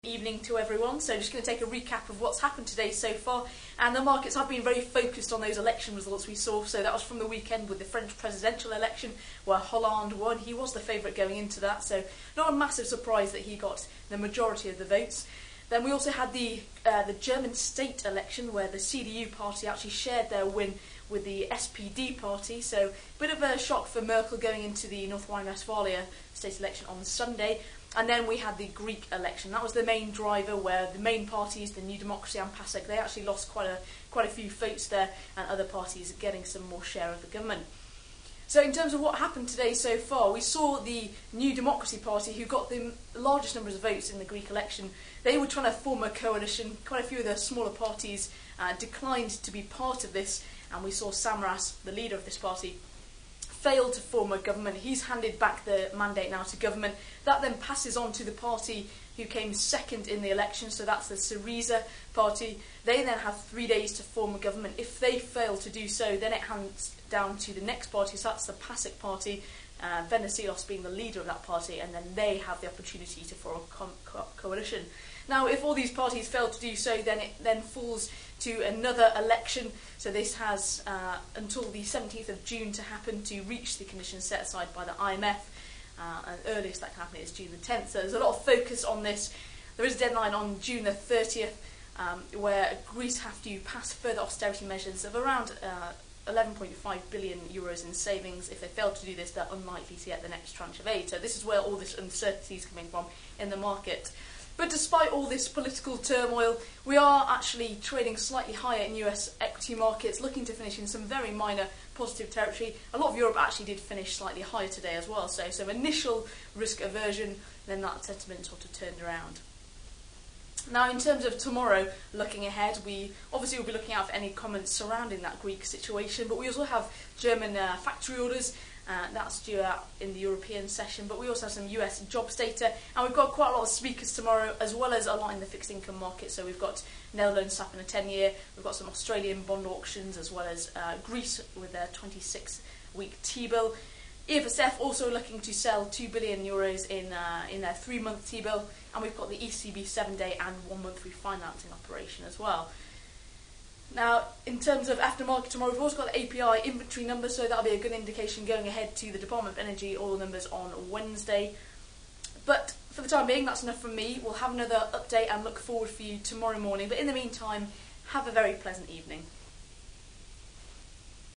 Evening to everyone. So just going to take a recap of what's happened today so far, and the markets have been very focused on those election results we saw. So that was from the weekend with the French presidential election where Hollande won. He was the favourite going into that, so not a massive surprise that he got the majority of the votes. Then we also had the German state election where the CDU party actually shared their win with the SPD party, so a bit of a shock for Merkel going into the North Rhine-Westphalia state election on Sunday. And then we had the Greek election. That was the main driver, where the main parties, the New Democracy and PASOK, they actually lost quite a few votes there, and other parties getting some more share of the government. So in terms of what happened today so far, we saw the New Democracy Party, who got the largest numbers of votes in the Greek election. They were trying to form a coalition. Quite a few of the smaller parties declined to be part of this, and we saw Samaras, the leader of this party, failed to form a government. He's handed back the mandate now to government. That then passes on to the party who came second in the election, so that's the Syriza party. They then have 3 days to form a government. If they fail to do so, then it hands down to the next party, so that's the PASOK party, Venizelos being the leader of that party, and then they have the opportunity to form a coalition. Now, if all these parties fail to do so, then it then falls to another election. So this has until the 17th of June to happen to reach the conditions set aside by the IMF. And earliest that can happen is June the 10th. So there's a lot of focus on this. There is a deadline on June the 30th where Greece have to pass further austerity measures of around 11.5 billion euros in savings. If they fail to do this, they're unlikely to get the next tranche of aid. So this is where all this uncertainty is coming from in the market. But despite all this political turmoil, we are actually trading slightly higher in US equity markets, looking to finish in some very minor positive territory. A lot of Europe actually did finish slightly higher today as well, so some initial risk aversion, then that sentiment sort of turned around. Now, in terms of tomorrow, looking ahead, we obviously will be looking out for any comments surrounding that Greek situation, but we also have German factory orders. That's due out in the European session, but we also have some US jobs data, and we've got quite a lot of speakers tomorrow, as well as a lot in the fixed income market. So we've got Netherlands slapping a 10-year, we've got some Australian bond auctions, as well as Greece with their 26-week T-bill. EFSF also looking to sell 2 billion euros in their 3-month T-bill, and we've got the ECB 7-day and 1-month refinancing operation as well. Now, in terms of aftermarket tomorrow, we've also got the API inventory numbers, so that'll be a good indication going ahead to the Department of Energy oil numbers on Wednesday. But for the time being, that's enough from me. We'll have another update and look forward for you tomorrow morning. But in the meantime, have a very pleasant evening.